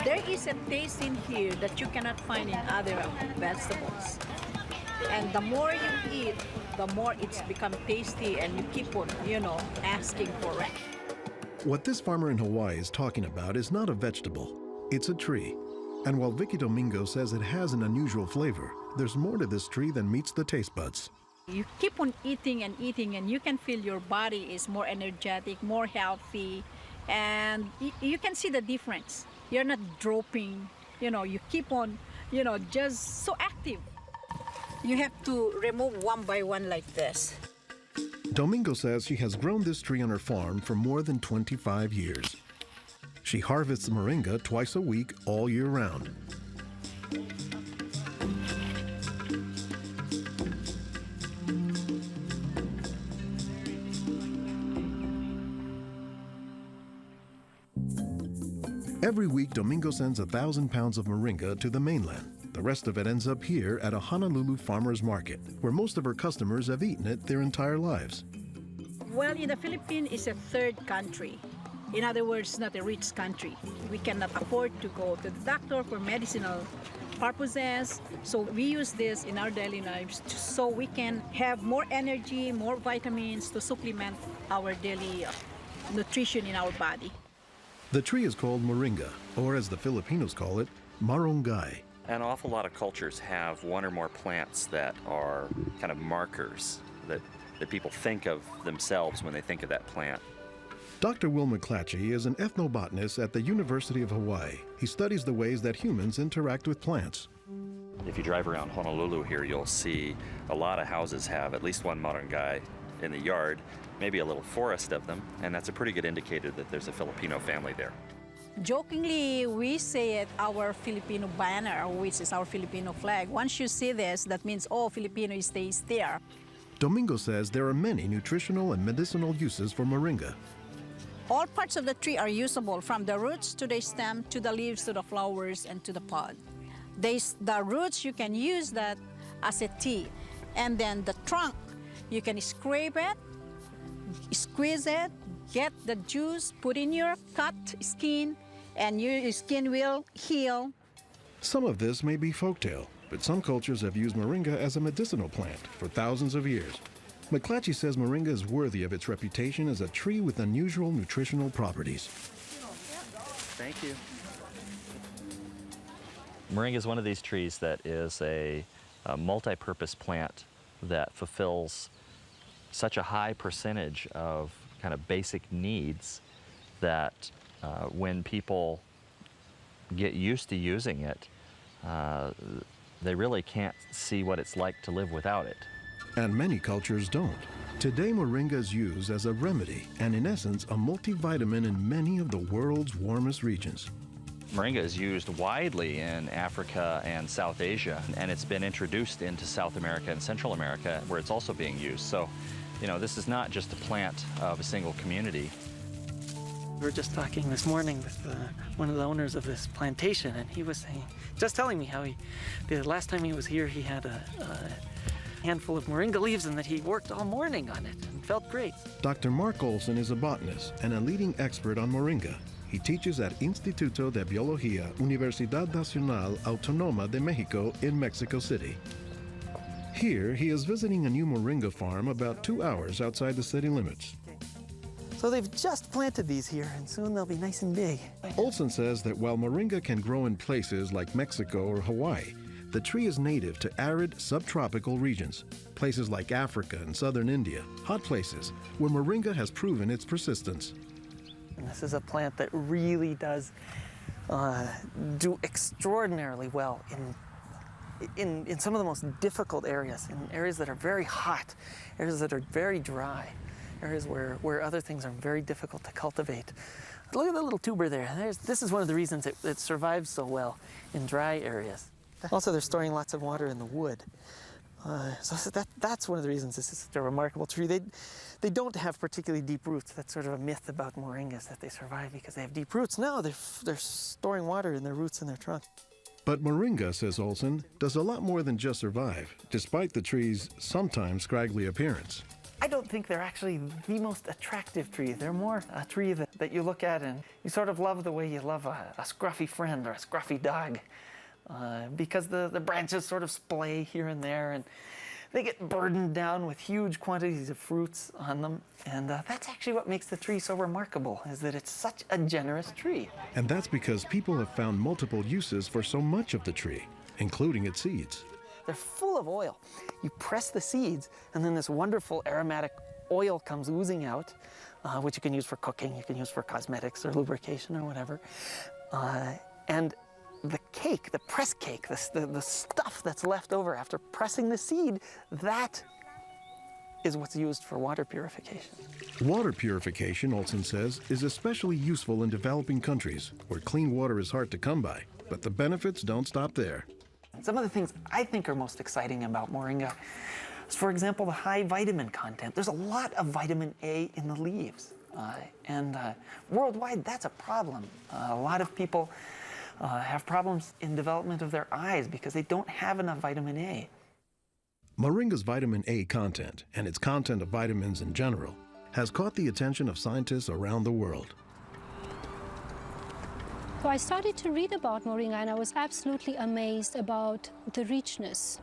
There is a taste in here that you cannot find in other vegetables. And the more you eat, the more it's become tasty and you keep on, asking for it. What this farmer in Hawaii is talking about is not a vegetable, it's a tree. And while Vicky Domingo says it has an unusual flavor, there's more to this tree than meets the taste buds. You keep on eating and eating and you can feel your body is more energetic, more healthy, and you can see the difference. You're not dropping, you keep on, just so active. You have to remove one by one like this. Domingo says she has grown this tree on her farm for more than 25 years. She harvests moringa twice a week all year round. Every week, Domingo sends 1,000 pounds of moringa to the mainland. The rest of it ends up here at a Honolulu farmer's market, where most of her customers have eaten it their entire lives. Well, in the Philippines, it's a third country. In other words, not a rich country. We cannot afford to go to the doctor for medicinal purposes. So we use this in our daily lives so we can have more energy, more vitamins to supplement our daily nutrition in our body. The tree is called moringa, or as the Filipinos call it, marunggay. An awful lot of cultures have one or more plants that are kind of markers that people think of themselves when they think of that plant. Dr. Will McClatchy is an ethnobotanist at the University of Hawaii. He studies the ways that humans interact with plants. If you drive around Honolulu here, you'll see a lot of houses have at least one marunggay in the yard, maybe a little forest of them, and that's a pretty good indicator that there's a Filipino family there. Jokingly, we say it our Filipino banner, which is our Filipino flag. Once you see this, that means, oh, Filipino stays there. Domingo says there are many nutritional and medicinal uses for moringa. All parts of the tree are usable, from the roots to the stem, to the leaves, to the flowers, and to the pod. The roots, you can use that as a tea. And then the trunk, you can scrape it, squeeze it, get the juice, put in your cut skin, and your skin will heal. Some of this may be folktale, but some cultures have used moringa as a medicinal plant for thousands of years. McClatchy says moringa is worthy of its reputation as a tree with unusual nutritional properties. Thank you. Moringa is one of these trees that is a multi-purpose plant that fulfills such a high percentage of kind of basic needs that when people get used to using it, they really can't see what it's like to live without it. And many cultures don't. Today, moringa is used as a remedy and, in essence, a multivitamin in many of the world's warmest regions. Moringa is used widely in Africa and South Asia, and it's been introduced into South America and Central America, where it's also being used. So, this is not just a plant of a single community. We were just talking this morning with one of the owners of this plantation, and he was just telling me how the last time he was here, he had a handful of moringa leaves and that he worked all morning on it and felt great. Dr. Mark Olson is a botanist and a leading expert on moringa. He teaches at Instituto de Biología, Universidad Nacional Autónoma de México in Mexico City. Here, he is visiting a new moringa farm about 2 hours outside the city limits. So they've just planted these here, and soon they'll be nice and big. Olson says that while moringa can grow in places like Mexico or Hawaii, the tree is native to arid subtropical regions, places like Africa and southern India, hot places where moringa has proven its persistence. And this is a plant that really does do extraordinarily well in some of the most difficult areas, in areas that are very hot, areas that are very dry, areas where other things are very difficult to cultivate. Look at the little tuber there. This is one of the reasons it survives so well in dry areas. Also, they're storing lots of water in the wood. So that's one of the reasons this is such a remarkable tree. They don't have particularly deep roots. That's sort of a myth about moringas, that they survive because they have deep roots. No, they're storing water in their roots in their trunk. But moringa, says Olson, does a lot more than just survive, despite the tree's sometimes scraggly appearance. I don't think they're actually the most attractive tree. They're more a tree that you look at and you sort of love the way you love a scruffy friend or a scruffy dog. Because the branches sort of splay here and there, and they get burdened down with huge quantities of fruits on them. And that's actually what makes the tree so remarkable, is that it's such a generous tree. And that's because people have found multiple uses for so much of the tree, including its seeds. They're full of oil. You press the seeds, and then this wonderful aromatic oil comes oozing out, which you can use for cooking, you can use for cosmetics or lubrication or whatever. And the cake, the press cake, the stuff that's left over after pressing the seed, that is what's used for water purification. Water purification, Olson says, is especially useful in developing countries where clean water is hard to come by. But the benefits don't stop there. Some of the things I think are most exciting about Moringa is, for example, the high vitamin content. There's a lot of vitamin A in the leaves. And worldwide, that's a problem. A lot of people have problems in development of their eyes because they don't have enough vitamin A. Moringa's vitamin A content, and its content of vitamins in general, has caught the attention of scientists around the world. So I started to read about Moringa, and I was absolutely amazed about the richness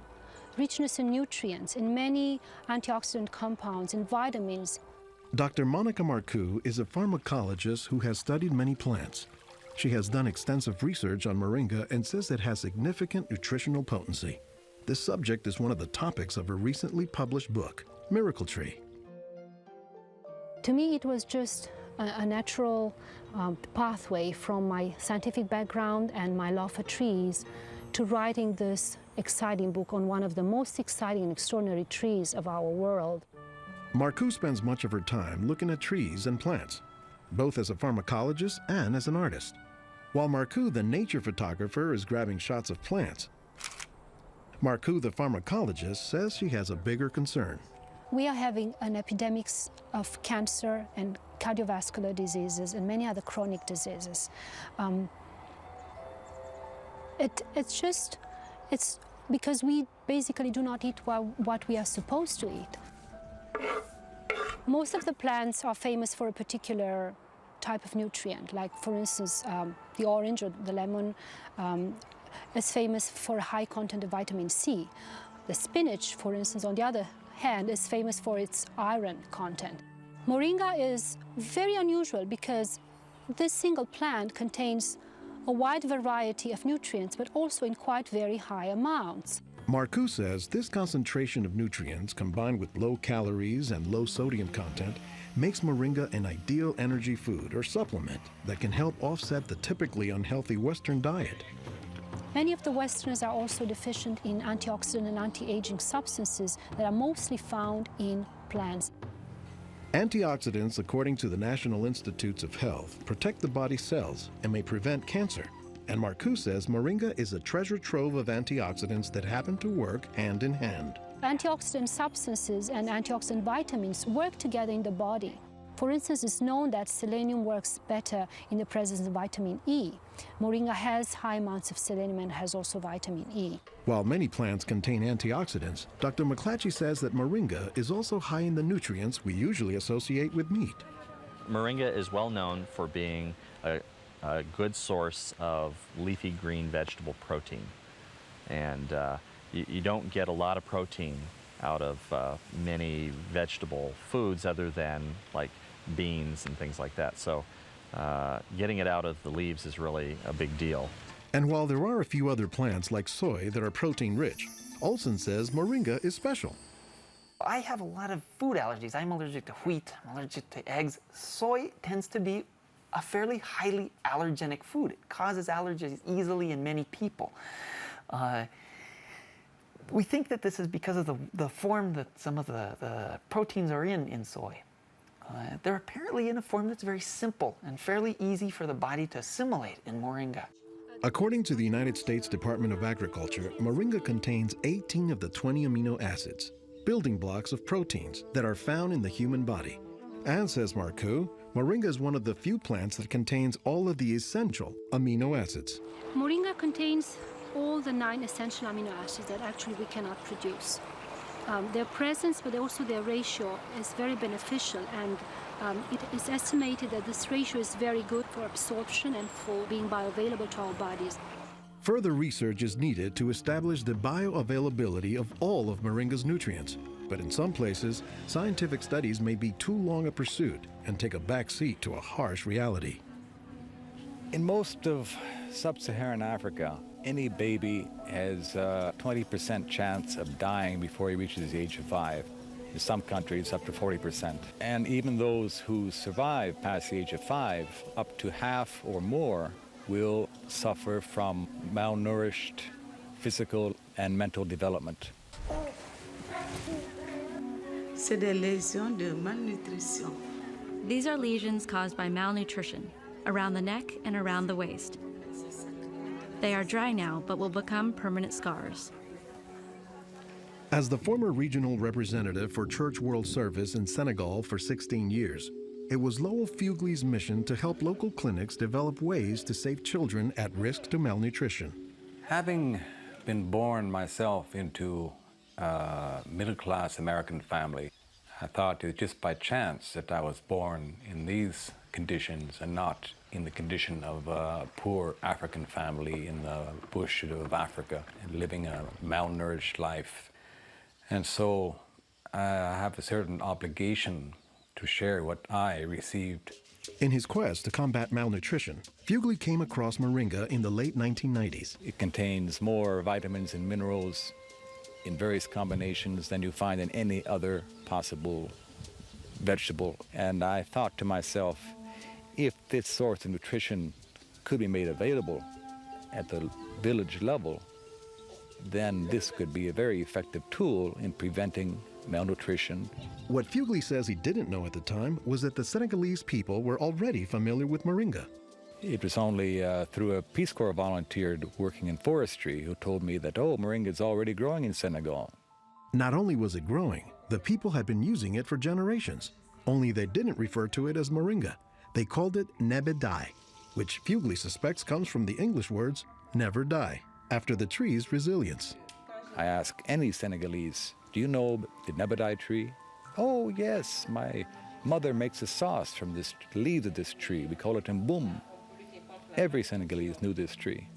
in nutrients, in many antioxidant compounds, in vitamins. Dr. Monica Marcoux is a pharmacologist who has studied many plants. She has done extensive research on Moringa and says it has significant nutritional potency. This subject is one of the topics of her recently published book, Miracle Tree. To me, it was just a natural pathway from my scientific background and my love for trees to writing this exciting book on one of the most exciting and extraordinary trees of our world. Marcoux spends much of her time looking at trees and plants, both as a pharmacologist and as an artist. While Marcoux, the nature photographer, is grabbing shots of plants, Marcoux, the pharmacologist, says she has a bigger concern. We are having an epidemic of cancer and cardiovascular diseases and many other chronic diseases. It's because we basically do not eat what we are supposed to eat. Most of the plants are famous for a particular type of nutrient, like for instance, the orange or the lemon is famous for a high content of vitamin C. The spinach, for instance, on the other hand, is famous for its iron content. Moringa is very unusual because this single plant contains a wide variety of nutrients, but also in quite very high amounts. Marcoux says this concentration of nutrients, combined with low calories and low sodium content, makes Moringa an ideal energy food or supplement that can help offset the typically unhealthy Western diet. Many of the Westerners are also deficient in antioxidant and anti-aging substances that are mostly found in plants. Antioxidants, according to the National Institutes of Health, protect the body's cells and may prevent cancer. And Marcoux says Moringa is a treasure trove of antioxidants that happen to work hand in hand. Antioxidant substances and antioxidant vitamins work together in the body. For instance, it's known that selenium works better in the presence of vitamin E. Moringa has high amounts of selenium and has also vitamin E. While many plants contain antioxidants, Dr. McClatchy says that Moringa is also high in the nutrients we usually associate with meat. Moringa is well known for being a good source of leafy green vegetable protein. And you don't get a lot of protein out of many vegetable foods other than like beans and things like that. So getting it out of the leaves is really a big deal. And while there are a few other plants like soy that are protein rich, Olson says Moringa is special. I have a lot of food allergies. I'm allergic to wheat, I'm allergic to eggs. Soy tends to be a fairly highly allergenic food. It causes allergies easily in many people. We think that this is because of the form that some of the proteins are in soy. They're apparently in a form that's very simple and fairly easy for the body to assimilate in Moringa. According to the United States Department of Agriculture, Moringa contains 18 of the 20 amino acids, building blocks of proteins that are found in the human body. And, says Marcoux, Moringa is one of the few plants that contains all of the essential amino acids. Moringa contains all the 9 essential amino acids that actually we cannot produce. Their presence, but also their ratio, is very beneficial, and it is estimated that this ratio is very good for absorption and for being bioavailable to our bodies. Further research is needed to establish the bioavailability of all of moringa's nutrients. But in some places, scientific studies may be too long a pursuit and take a back seat to a harsh reality. In most of sub-Saharan Africa, any baby has a 20% chance of dying before he reaches the age of 5. In some countries, up to 40%. And even those who survive past the age of 5, up to half or more will suffer from malnourished physical and mental development. C'est des lésions de malnutrition. These are lesions caused by malnutrition around the neck and around the waist. They are dry now, but will become permanent scars. As the former regional representative for Church World Service in Senegal for 16 years, it was Lowell Fugley's mission to help local clinics develop ways to save children at risk to malnutrition. Having been born myself into a middle-class American family, I thought it was just by chance that I was born in these conditions and not in the condition of a poor African family in the bush of Africa, living a malnourished life. And so I have a certain obligation to share what I received. In his quest to combat malnutrition, Fugley came across moringa in the late 1990s. It contains more vitamins and minerals in various combinations than you find in any other possible vegetable. And I thought to myself, if this source of nutrition could be made available at the village level, then this could be a very effective tool in preventing malnutrition. What Fugley says he didn't know at the time was that the Senegalese people were already familiar with moringa. It was only through a Peace Corps volunteer working in forestry who told me that, oh, moringa is already growing in Senegal. Not only was it growing, the people had been using it for generations, only they didn't refer to it as moringa. They called it nebedai, which Fugley suspects comes from the English words never die, after the tree's resilience. I ask any Senegalese, do you know the nebedai tree? Oh, yes, my mother makes a sauce from the leaves of this tree. We call it mboum. Every Senegalese knew this tree.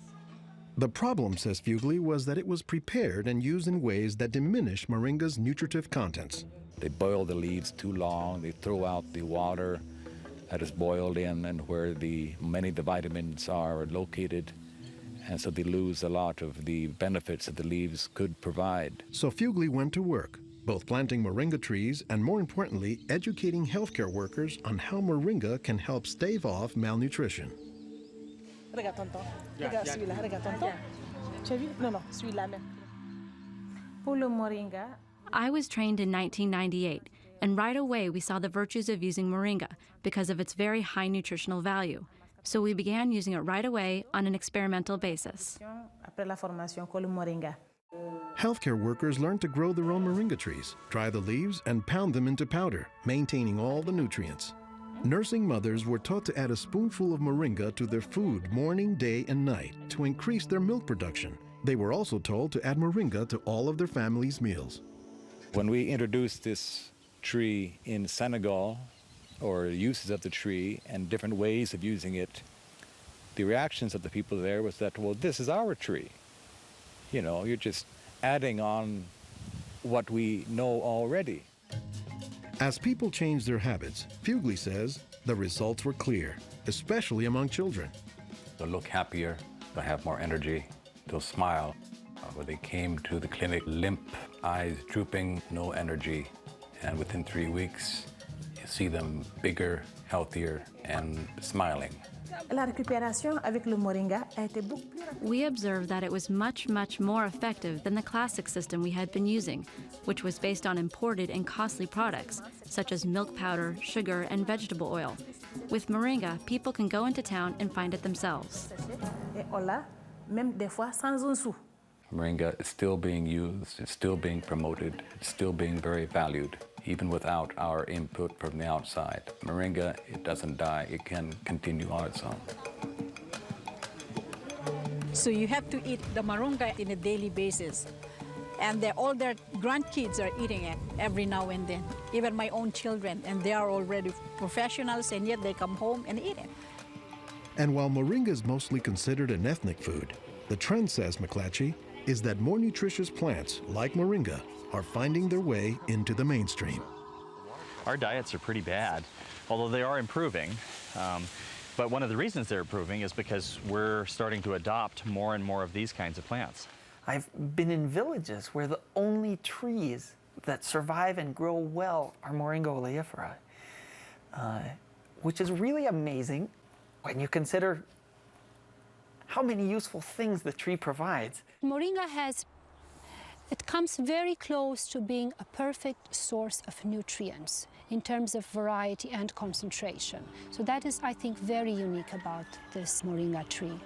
The problem, says Fugley, was that it was prepared and used in ways that diminish moringa's nutritive contents. They boil the leaves too long, they throw out the water that is boiled in and where many of the vitamins are located, and so they lose a lot of the benefits that the leaves could provide. So Fugley went to work, both planting moringa trees and, more importantly, educating healthcare workers on how moringa can help stave off malnutrition. Regarde tonton. Regarde celui-là. Regarde tonton. Tu as vu? Non, non, celui-là même. Pour le moringa, I was trained in 1998, and right away we saw the virtues of using moringa because of its very high nutritional value. So we began using it right away on an experimental basis. après la formation, con le moringa. Healthcare workers learned to grow their own moringa trees, dry the leaves, and pound them into powder, maintaining all the nutrients. Nursing mothers were taught to add a spoonful of moringa to their food morning, day, and night to increase their milk production. They were also told to add moringa to all of their family's meals. When we introduced this tree in Senegal, or uses of the tree and different ways of using it, the reactions of the people there was that, well, this is our tree. You know, you're just adding on what we know already. As people changed their habits, Fugley says the results were clear, especially among children. They'll look happier, they'll have more energy, they'll smile. When they came to the clinic, limp, eyes drooping, no energy, and within 3 weeks, you see them bigger, healthier, and smiling. La récupération avec le moringa a été beaucoup plus rapide. We observed that it was much, much more effective than the classic system we had been using, which was based on imported and costly products, such as milk powder, sugar, and vegetable oil. With moringa, people can go into town and find it themselves. Et on l'a, même des fois sans un sou. Moringa is still being used, it's still being promoted, it's still being very valued, even without our input from the outside. Moringa, it doesn't die, it can continue on its own. So you have to eat the moringa on a daily basis. And all their grandkids are eating it every now and then, even my own children, and they are already professionals, and yet they come home and eat it. And while moringa is mostly considered an ethnic food, the trend, says McClatchy, is that more nutritious plants, like moringa, are finding their way into the mainstream. Our diets are pretty bad, although they are improving. But one of the reasons they're improving is because we're starting to adopt more and more of these kinds of plants. I've been in villages where the only trees that survive and grow well are Moringa oleifera, which is really amazing when you consider how many useful things the tree provides. Moringa it comes very close to being a perfect source of nutrients in terms of variety and concentration. So that is, I think, very unique about this moringa tree.